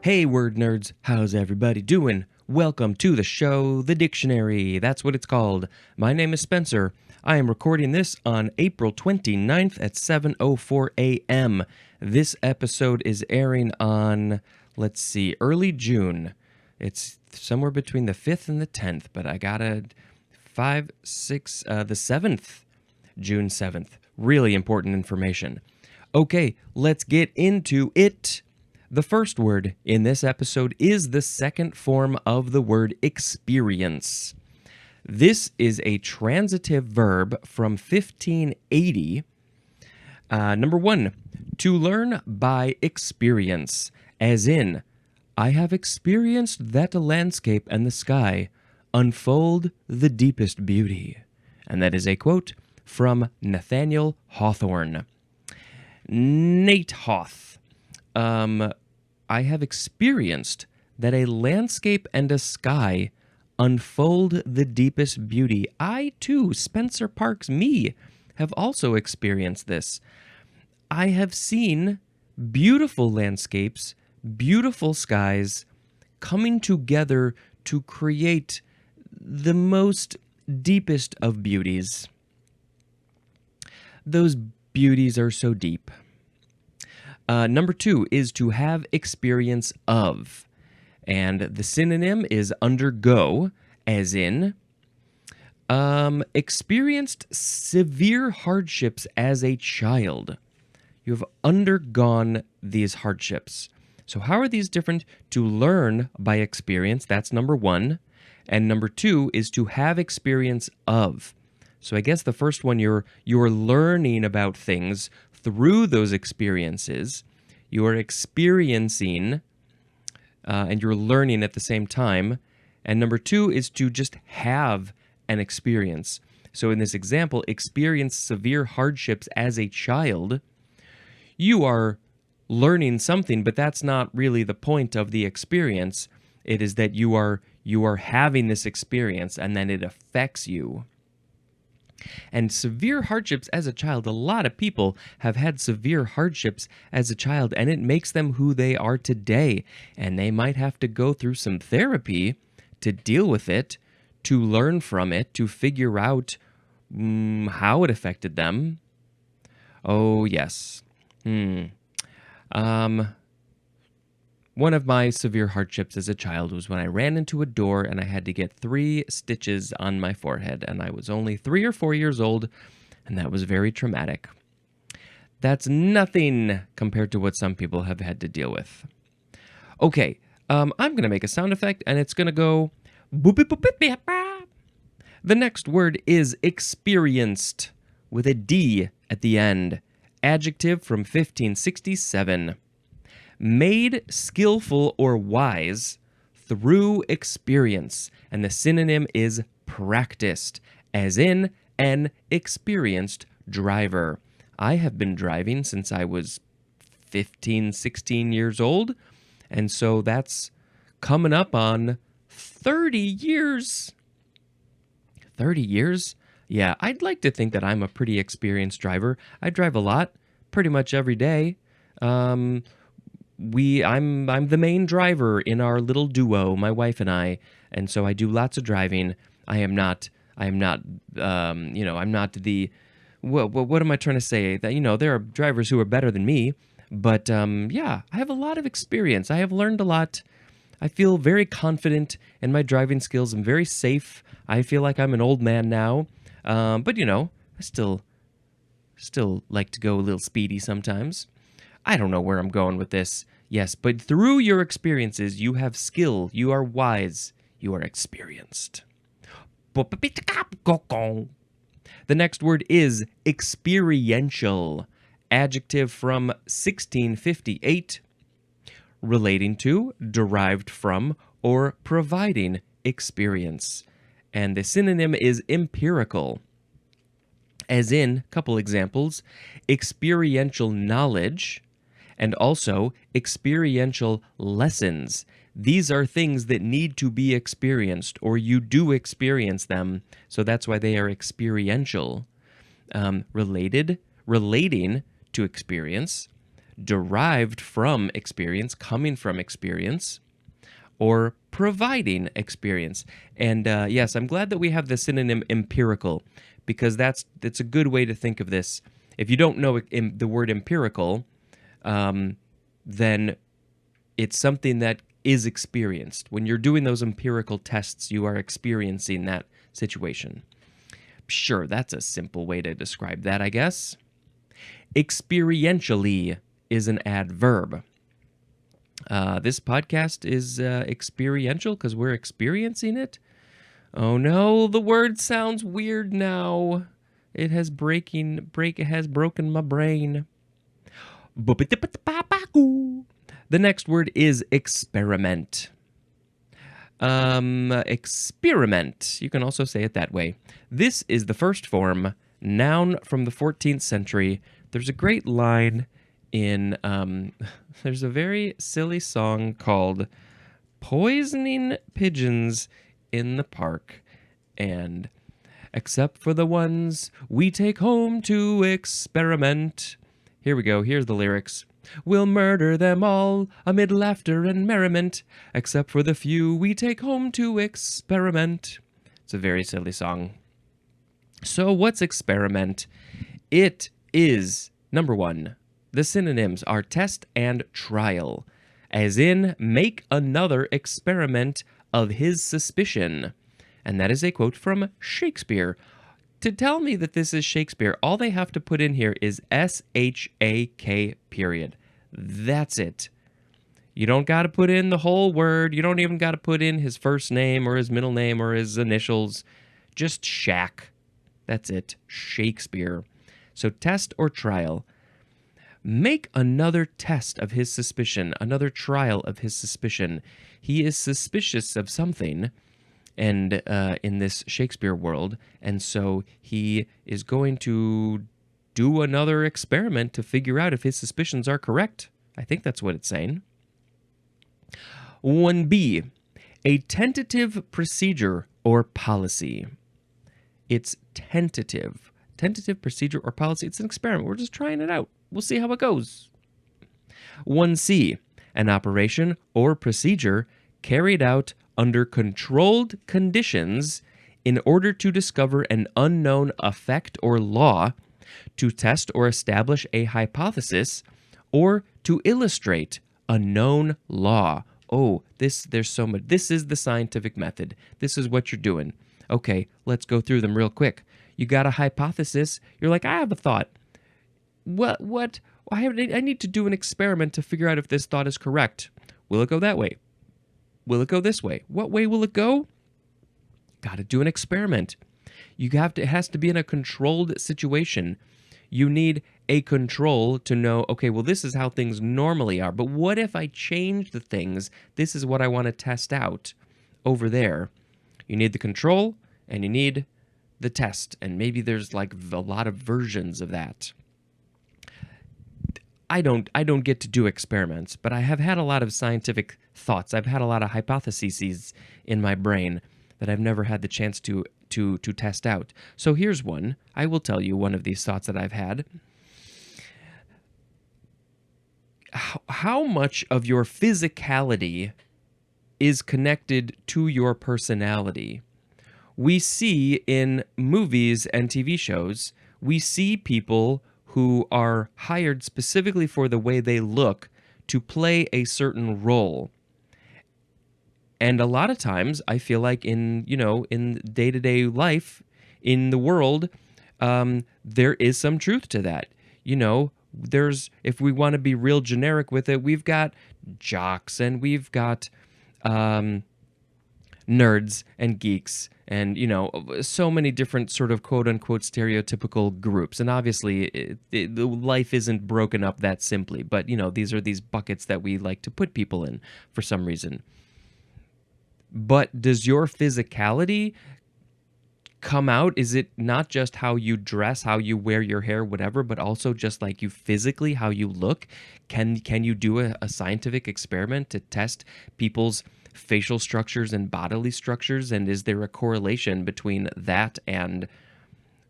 Hey, word nerds, how's everybody doing? Welcome to the show, The Dictionary. That's what it's called. My name is Spencer. I am recording this on April 29th at 7:04 a.m. This episode is airing on, early June. It's somewhere between the 5th and the 10th, but I got the 7th, June 7th. Really important information. Okay, let's get into it. The first word in this episode is the second form of the word experience. This is a transitive verb from 1580. Number one, to learn by experience, as in, I have experienced that landscape and the sky unfold the deepest beauty. And that is a quote from Nathaniel Hawthorne. Nate Hoth. I have experienced that a landscape and a sky unfold the deepest beauty. I, too, Spencer Parks, me, have also experienced this. I have seen beautiful landscapes, beautiful skies coming together to create the most deepest of beauties. Those beauties are so deep. Number two is to have experience of. And the synonym is undergo, as in experienced severe hardships as a child. You have undergone these hardships. So how are these different? To learn by experience, that's number one. And number two is to have experience of. So I guess the first one, you're learning about things through those experiences. You are experiencing and you're learning at the same time. And number two is to just have an experience. So in this example, experience severe hardships as a child. You are learning something, but that's not really the point of the experience. It is that you are having this experience and then it affects you. And severe hardships as a child, a lot of people have had severe hardships as a child, and it makes them who they are today. And they might have to go through some therapy to deal with it, to learn from it, to figure out how it affected them. Oh, yes. One of my severe hardships as a child was when I ran into a door and I had to get 3 stitches on my forehead, and I was only 3 or 4 years old, and that was very traumatic. That's nothing compared to what some people have had to deal with. Okay, I'm going to make a sound effect, and it's going to go boop, boop, boop, boop, boop, boop. The next word is experienced, with a D at the end. Adjective from 1567. Made skillful or wise through experience, and the synonym is practiced, as in an experienced driver. I have been driving since I was 15, 16 years old, and so that's coming up on 30 years. 30 years? Yeah, I'd like to think that I'm a pretty experienced driver. I drive a lot, pretty much every day. I'm the main driver in our little duo, my wife and I, and so I do lots of driving. I'm not the, what am I trying to say? That, there are drivers who are better than me, but yeah, I have a lot of experience. I have learned a lot. I feel very confident in my driving skills. I'm very safe. I feel like I'm an old man now, but I still like to go a little speedy sometimes. I don't know where I'm going with this. Yes, but through your experiences, you have skill, you are wise, you are experienced. The next word is experiential. Adjective from 1658, relating to, derived from, or providing experience. And the synonym is empirical. As in, couple examples, experiential knowledge, and also experiential lessons. These are things that need to be experienced, or you do experience them, so that's why they are experiential. Relating to experience, derived from experience, coming from experience, or providing experience. And yes, I'm glad that we have the synonym empirical, because that's a good way to think of this. If you don't know the word empirical, then it's something that is experienced. When you're doing those empirical tests, you are experiencing that situation. Sure, that's a simple way to describe that, I guess. Experientially is an adverb. This podcast is experiential because we're experiencing it. Oh no, the word sounds weird now. It has broken my brain. The next word is experiment. Experiment. You can also say it that way. This is the first form, noun from the 14th century. There's a great line in, there's a very silly song called Poisoning Pigeons in the Park, and except for the ones we take home to experiment. Here we go, here's the lyrics. We'll murder them all amid laughter and merriment, except for the few we take home to experiment. It's a very silly song. So what's experiment? It is, number one, the synonyms are test and trial, as in make another experiment of his suspicion. And that is a quote from Shakespeare. To tell me that this is Shakespeare, all they have to put in here is S-H-A-K, period. That's it. You don't got to put in the whole word. You don't even got to put in his first name or his middle name or his initials. Just Shack. That's it. Shakespeare. So test or trial. Make another test of his suspicion, another trial of his suspicion. He is suspicious of something, and in this Shakespeare world, and so he is going to do another experiment to figure out if his suspicions are correct. I think that's what it's saying. 1B, a tentative procedure or policy. It's tentative. Tentative procedure or policy. It's an experiment. We're just trying it out. We'll see how it goes. 1C, an operation or procedure carried out under controlled conditions in order to discover an unknown effect or law, to test or establish a hypothesis, or to illustrate a known law. Oh, there's so much. This is the scientific method. This is what you're doing. Okay, let's go through them real quick. You got a hypothesis. You're like, I have a thought. What? I need to do an experiment to figure out if this thought is correct. Will it go that way? Will it go this way? What way will it go? Got to do an experiment. It has to be in a controlled situation. You need a control to know, okay, well, this is how things normally are. But what if I change the things? This is what I want to test out over there. You need the control and you need the test. And maybe there's like a lot of versions of that. I don't get to do experiments, but I have had a lot of scientific thoughts. I've had a lot of hypotheses in my brain that I've never had the chance to test out. So here's one. I will tell you one of these thoughts that I've had. How much of your physicality is connected to your personality? We see in movies and TV shows, we see people who are hired specifically for the way they look to play a certain role. And a lot of times, I feel like in day-to-day life, in the world, there is some truth to that. If we want to be real generic with it, we've got jocks and we've got nerds and geeks and, so many different sort of quote-unquote stereotypical groups. And obviously, life isn't broken up that simply. But, these are these buckets that we like to put people in for some reason. But does your physicality come out? Is it not just how you dress, how you wear your hair, whatever, but also just like you physically, how you look? Can you do a scientific experiment to test people's facial structures and bodily structures? And is there a correlation between that and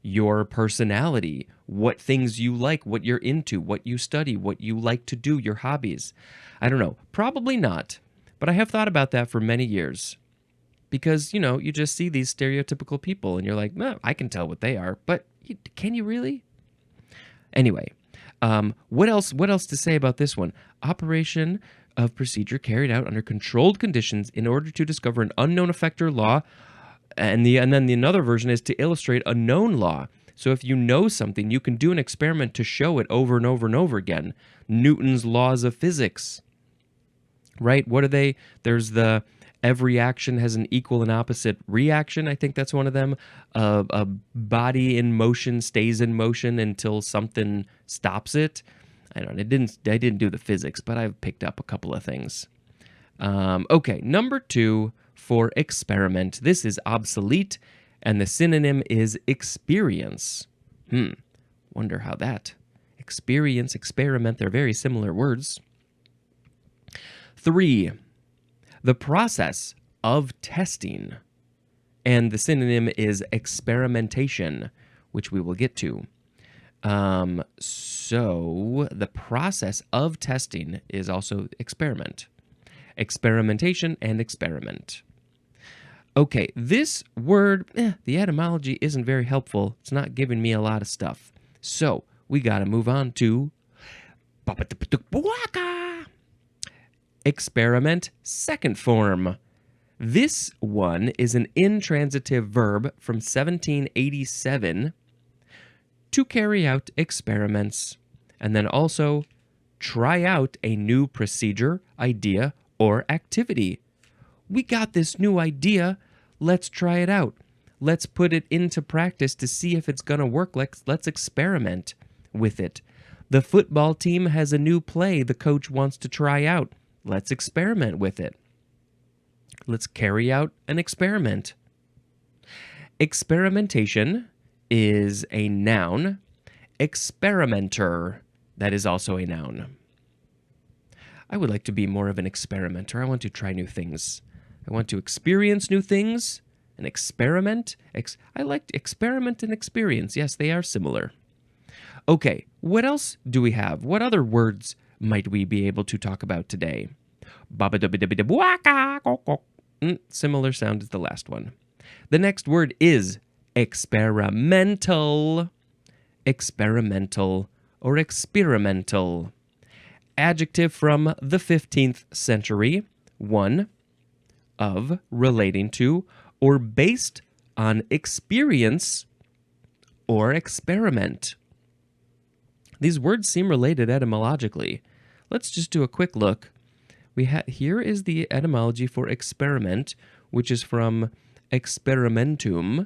your personality, what things you like, what you're into, what you study, what you like to do, your hobbies. I don't know. Probably not. But I have thought about that for many years. Because, you just see these stereotypical people and you're like, no, I can tell what they are. But can you really? Anyway, what else to say about this one? Operation of procedure carried out under controlled conditions in order to discover an unknown effect or law. And then another version is to illustrate a known law. So if you know something, you can do an experiment to show it over and over and over again. Newton's laws of physics, right? What are they? There's the every action has an equal and opposite reaction. I think that's one of them. A body in motion stays in motion until something stops it. I didn't do the physics, but I've picked up a couple of things. Okay, number 2 for experiment. This is obsolete, and the synonym is experience. Wonder how that. Experience, experiment, they're very similar words. 3, the process of testing, and the synonym is experimentation, which we will get to. So the process of testing is also experiment. Experimentation and experiment. Okay, this word, the etymology isn't very helpful. It's not giving me a lot of stuff. So we got to move on to experiment, second form. This one is an intransitive verb from 1787 to carry out experiments, and then also try out a new procedure, idea, or activity. We got this new idea. Let's try it out. Let's put it into practice to see if it's going to work. Let's experiment with it. The football team has a new play the coach wants to try out. Let's experiment with it. Let's carry out an experiment. Experimentation is a noun. Experimenter, that is also a noun. I would like to be more of an experimenter. I want to try new things. I want to experience new things and experiment. I like to experiment and experience. Yes, they are similar. Okay, what else do we have? What other words might we be able to talk about today? Similar sound as the last one. The next word is experimental. Experimental or experimental. Adjective from the 15th century. 1. Of, relating to, or based on experience or experiment. These words seem related etymologically. Let's just do a quick look. Here is the etymology for experiment, which is from experimentum,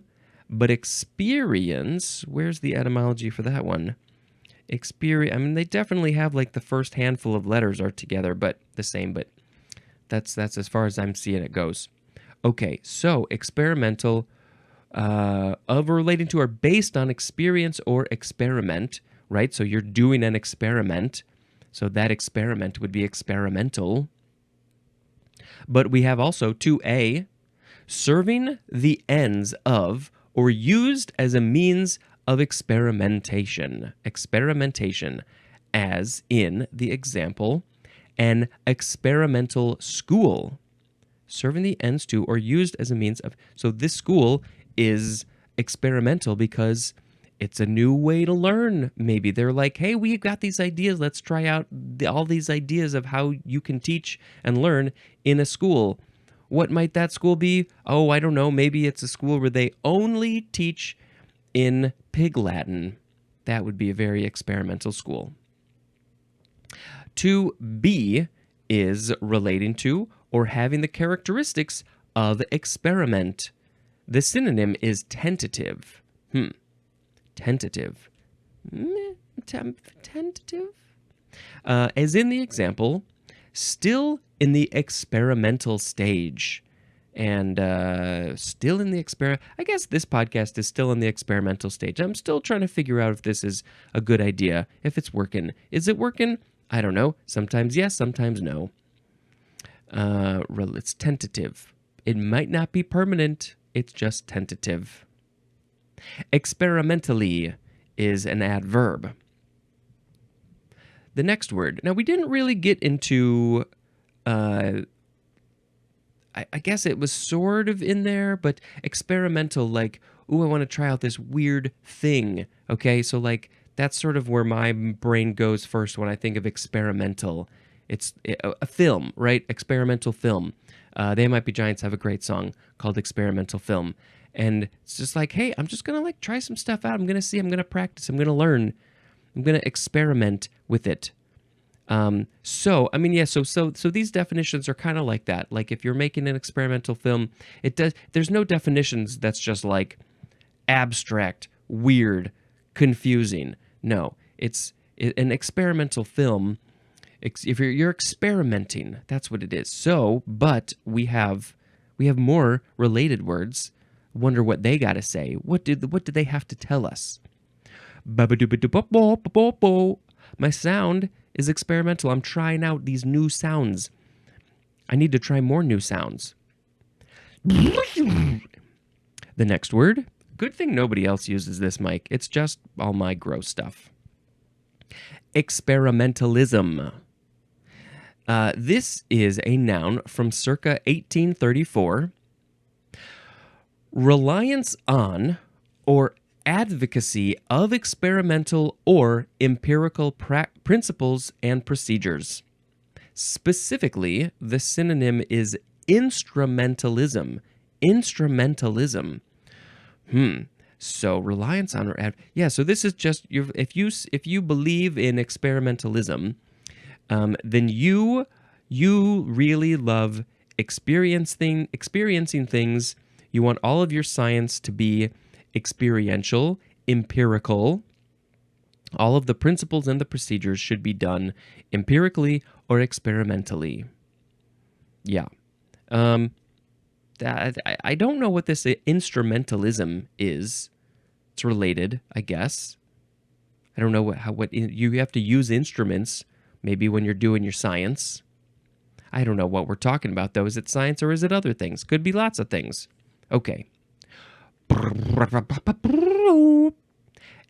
but experience, where's the etymology for that one? They definitely have like the first handful of letters are together, but the same, but that's as far as I'm seeing it goes. Okay, so experimental, of or relating to or based on experience or experiment, right? So you're doing an experiment, so that experiment would be experimental. But we have also 2A, serving the ends of or used as a means of experimentation. Experimentation, as in the example, an experimental school. Serving the ends to or used as a means of... So this school is experimental because it's a new way to learn. Maybe they're like, hey, we've got these ideas. Let's try out all these ideas of how you can teach and learn in a school. What might that school be? Oh, I don't know. Maybe it's a school where they only teach in Pig Latin. That would be a very experimental school. 2B is relating to or having the characteristics of experiment. The synonym is tentative. Tentative. Tentative? As in the example, still in the experimental stage. And still in the experiment. I guess this podcast is still in the experimental stage. I'm still trying to figure out if this is a good idea, if it's working. Is it working? I don't know. Sometimes yes, sometimes no. It's tentative. It might not be permanent. It's just tentative. Experimentally is an adverb. The next word. Now, we didn't really get into, I guess it was sort of in there, but experimental, like, ooh, I want to try out this weird thing. Okay, so like, that's sort of where my brain goes first when I think of experimental. It's a film, right? Experimental film. They Might Be Giants have a great song called Experimental Film. And it's just like, hey, I'm just going to like try some stuff out. I'm going to see, I'm going to practice, I'm going to learn. I'm going to experiment with it. So these definitions are kind of like that. Like if you're making an experimental film, there's no definitions that's just like abstract, weird, confusing. No, an experimental film. If you're experimenting, that's what it is. So, but we have more related words. Wonder what they got to say. What do they have to tell us? My sound is experimental. I'm trying out these new sounds. I need to try more new sounds. The next word. Good thing nobody else uses this, Mike. It's just all my gross stuff. Experimentalism. This is a noun from circa 1834. Reliance on or advocacy of experimental or empirical principles and procedures. Specifically, the synonym is instrumentalism. Instrumentalism. So reliance on or so this is just if you believe in experimentalism, then you really love experiencing things. You want all of your science to be experiential, empirical. All of the principles and the procedures should be done empirically or experimentally. Yeah. I don't know what this instrumentalism is. It's related, I guess. I don't know what you have to use instruments maybe when you're doing your science. I don't know what we're talking about though. Is it science or is it other things? Could be lots of things. Okay.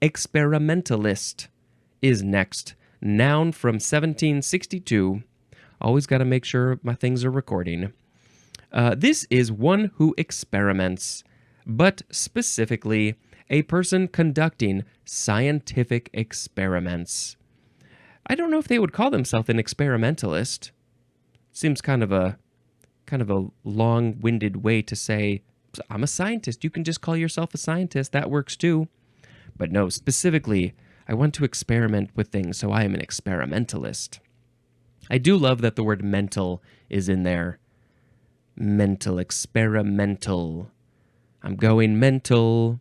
Experimentalist is next. Noun from 1762. Always got to make sure my things are recording. This is one who experiments, but specifically a person conducting scientific experiments. I don't know if they would call themselves an experimentalist. Seems kind of a long-winded way to say, I'm a scientist. You can just call yourself a scientist. That works too. But no, specifically, I want to experiment with things, so I am an experimentalist. I do love that the word mental is in there. Mental, experimental. I'm going mental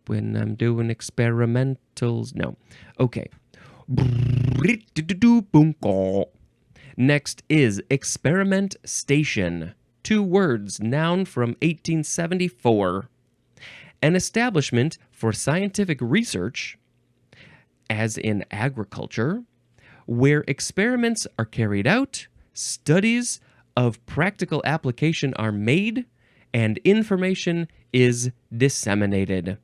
when I'm doing experimentals. No. Okay. Next is experiment station. 2 words, noun from 1874. An establishment for scientific research, as in agriculture, where experiments are carried out, studies of practical application are made, and information is disseminated.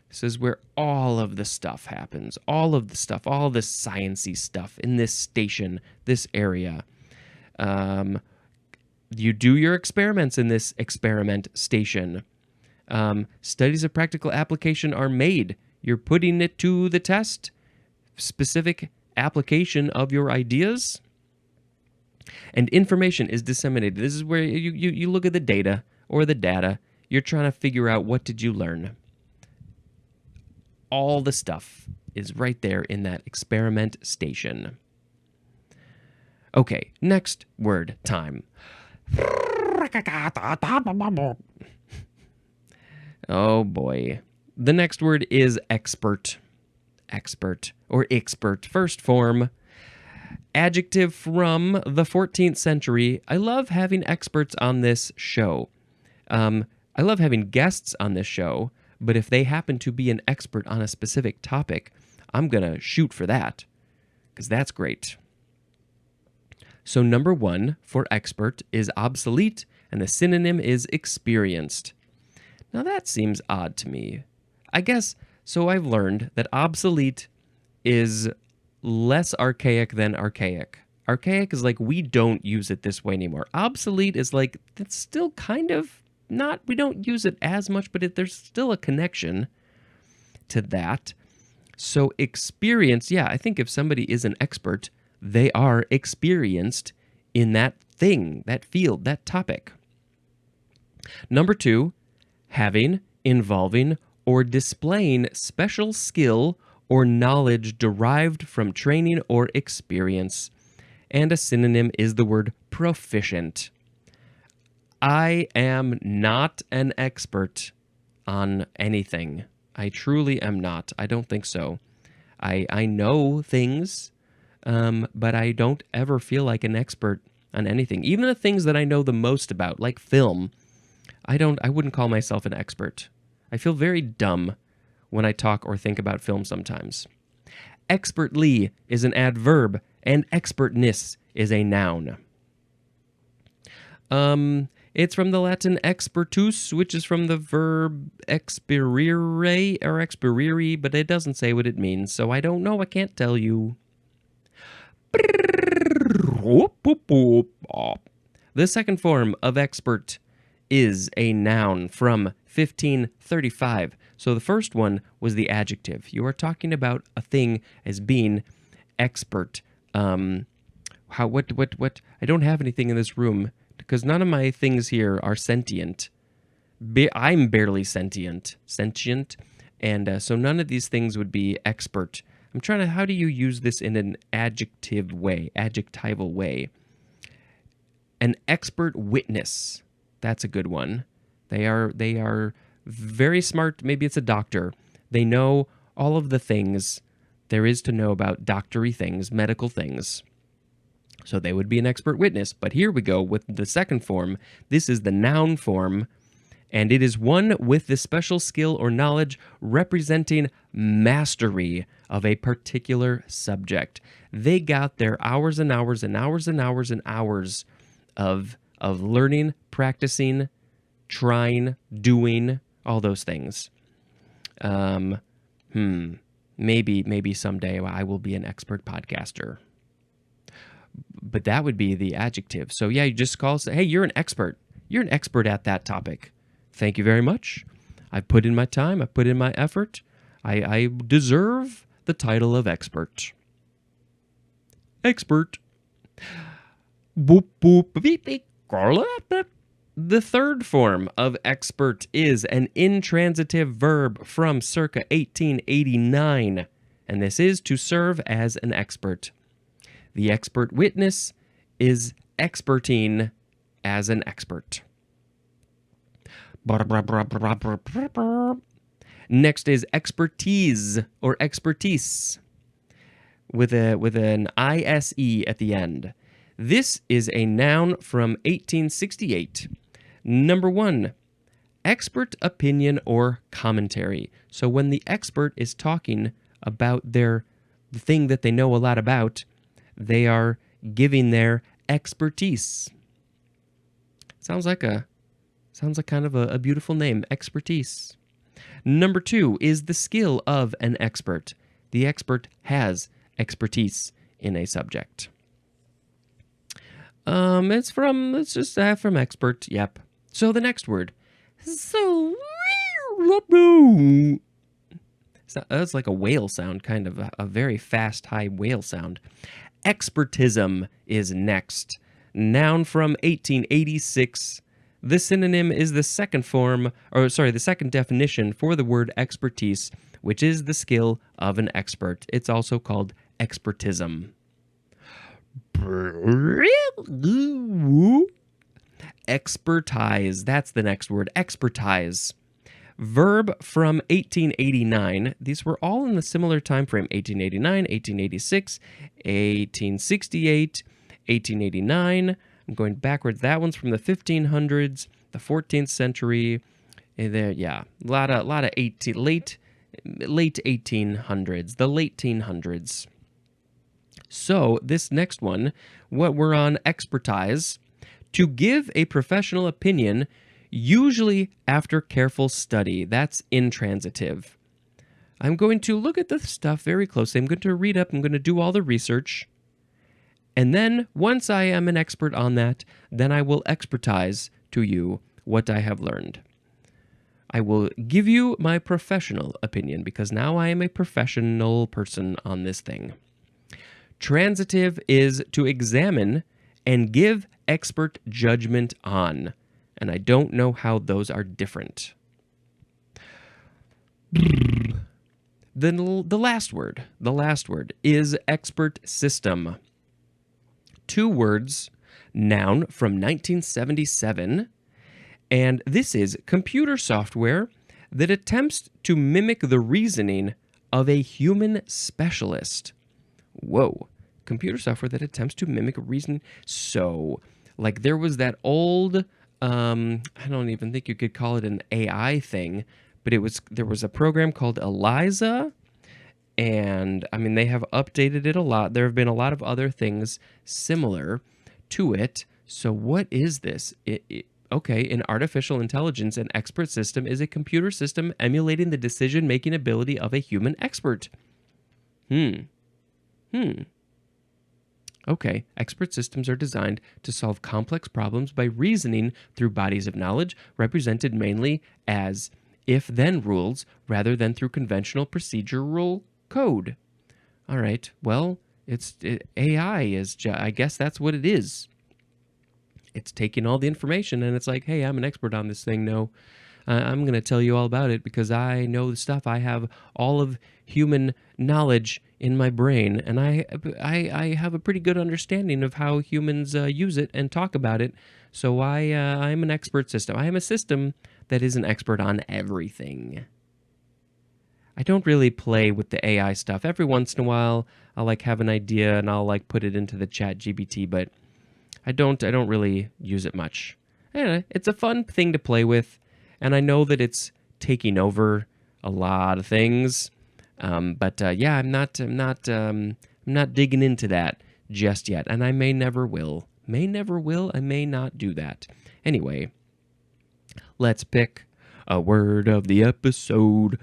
This is where all of the stuff happens. All of the sciencey stuff in this station, this area. You do your experiments in this experiment station. Studies of practical application are made. You're putting it to the test. Specific application of your ideas. And information is disseminated. This is where you look at the data or the data. You're trying to figure out what did you learn. All the stuff is right there in that experiment station. Okay, next word time. Oh boy. The next word is expert. Expert or expert. First form. Adjective from the 14th century. I love having experts on this show. I love having guests on this show, but if they happen to be an expert on a specific topic, I'm going to shoot for that because that's great. So number 1 for expert is obsolete, and the synonym is experienced. Now that seems odd to me. I guess, so I've learned that obsolete is less archaic than archaic. Archaic is like we don't use it this way anymore. Obsolete is like it's still kind of not, we don't use it as much, but there's still a connection to that. So experience, yeah, I think if somebody is an expert, they are experienced in that thing, that field, that topic. Number 2, having, involving, or displaying special skill or knowledge derived from training or experience. And a synonym is the word proficient. I am not an expert on anything. I truly am not. I don't think so. I know things, but I don't ever feel like an expert on anything. Even the things that I know the most about, like film, I wouldn't call myself an expert. I feel very dumb when I talk or think about film sometimes. Expertly is an adverb, and expertness is a noun. It's from the Latin expertus, which is from the verb experire or experiri, but it doesn't say what it means, so I don't know. I can't tell you. The second form of expert is a noun from 1535. So the first one was the adjective. You are talking about a thing as being expert. What? I don't have anything in this room because none of my things here are sentient. I'm barely sentient, and so none of these things would be expert. I'm trying to, how do you use this in an adjectival way? An expert witness. That's a good one. They are very smart. Maybe it's a doctor. They know all of the things there is to know about doctory things, medical things. So they would be an expert witness. But here we go with the second form. This is the noun form, and it is one with the special skill or knowledge representing mastery of a particular subject. They got their hours and hours and hours and hours and hours of learning, practicing, trying, doing, all those things. Maybe someday I will be an expert podcaster. But that would be the adjective. So yeah, you just say, hey, you're an expert. You're an expert at that topic. Thank you very much. I've put in my time. I've put in my effort. I deserve the title of expert. Expert. Boop, boop, beep, beep. The third form of expert is an intransitive verb from circa 1889, and this is to serve as an expert. The expert witness is experting as an expert. Next is expertise or expertise with an ISE at the end. This is a noun from 1868. Number 1, expert opinion or commentary. So when the expert is talking about the thing that they know a lot about, they are giving their expertise. Sounds like kind of a beautiful name, expertise. Number 2 is the skill of an expert. The expert has expertise in a subject. It's from expert. Yep. So the next word. So that's like a whale sound, kind of a very fast, high whale sound. Expertism is next. Noun from 1886. The synonym is the second definition for the word expertise, which is the skill of an expert. It's also called expertism. Expertise. That's the next word. Expertise. Verb from 1889. These were all in the similar time frame. 1889, 1886, 1868, 1889. I'm going backwards. That one's from the 1500s, the 14th century. A lot of late 1800s, the late 1800s. So this next one, what we're on, expertise. To give a professional opinion Usually after careful study. That's intransitive. I'm going to look at the stuff very closely. I'm going to read up. I'm going to do all the research. And then once I am an expert on that, then I will expertise to you what I have learned. I will give you my professional opinion because now I am a professional person on this thing. Transitive is to examine and give expert judgment on. And I don't know how those are different. The last word is expert system. 2 words, noun from 1977, and this is computer software that attempts to mimic the reasoning of a human specialist. Whoa, computer software that attempts to mimic reason. So, like there was that old, I don't even think you could call it an AI thing, but there was a program called Eliza, and I mean they have updated it a lot. There have been a lot of other things similar to it. So what is this? Okay, an artificial intelligence and expert system is a computer system emulating the decision-making ability of a human expert. Okay, expert systems are designed to solve complex problems by reasoning through bodies of knowledge, represented mainly as if-then rules rather than through conventional procedural code. All right, well, AI is, I guess that's what it is. It's taking all the information and it's like, hey, I'm an expert on this thing. No, I'm going to tell you all about it because I know the stuff. I have all of human knowledge in my brain, and I have a pretty good understanding of how humans use it and talk about it. So I'm an expert system. I am a system that is an expert on everything. I don't really play with the AI stuff. Every once in a while, I'll like have an idea and I'll like put it into the chat GPT, but I don't really use it much. It's a fun thing to play with, and I know that it's taking over a lot of things. But yeah, I'm not digging into that just yet, and I may never will. I may not do that. Anyway, let's pick a word of the episode.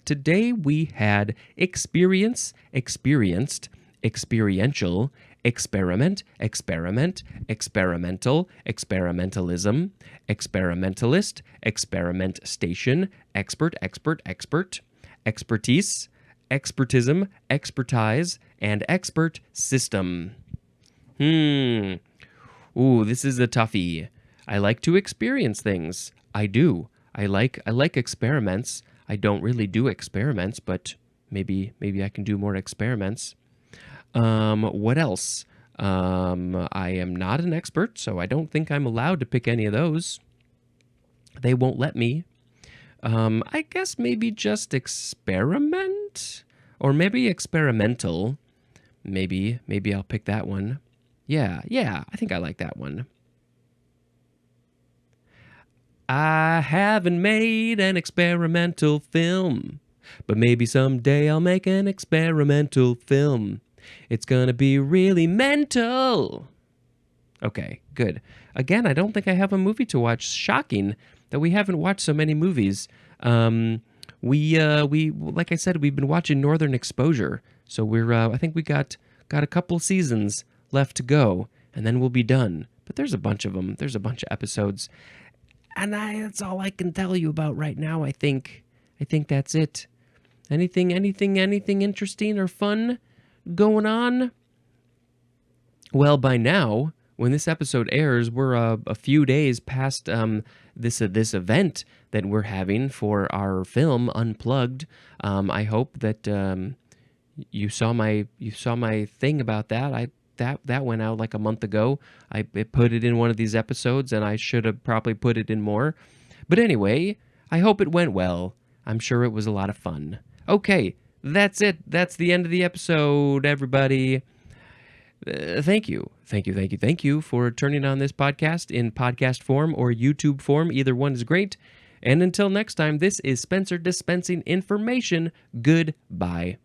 Today we had experience, experienced, experiential, experiment, experimental, experimentalism, experimentalist, experiment station, expert, expertise, expertism, expertise, and expert system. Ooh, this is a toughie. I like to experience things. I do. I like experiments. I don't really do experiments, but maybe I can do more experiments. What else? I am not an expert, so I don't think I'm allowed to pick any of those. They won't let me. I guess maybe just experiment? Or maybe experimental. Maybe I'll pick that one. Yeah, I think I like that one. I haven't made an experimental film, but maybe someday I'll make an experimental film. It's gonna be really mental. Okay, good. Again, I don't think I have a movie to watch. Shocking that we haven't watched so many movies. We like I said, we've been watching Northern Exposure, so I think we got a couple seasons left to go, and then we'll be done. But there's a bunch of them. There's a bunch of episodes, and that's all I can tell you about right now. I think that's it. Anything interesting or fun going on? Well, by now, when this episode airs, we're a few days past this event that we're having for our film Unplugged. I hope that you saw my thing about that. That went out like a month ago. I put it in one of these episodes, and I should have probably put it in more. But anyway, I hope it went well. I'm sure it was a lot of fun. Okay, that's it. That's the end of the episode, everybody. Thank you for turning on this podcast in podcast form or YouTube form. Either one is great. And until next time, this is Spencer dispensing information. Goodbye.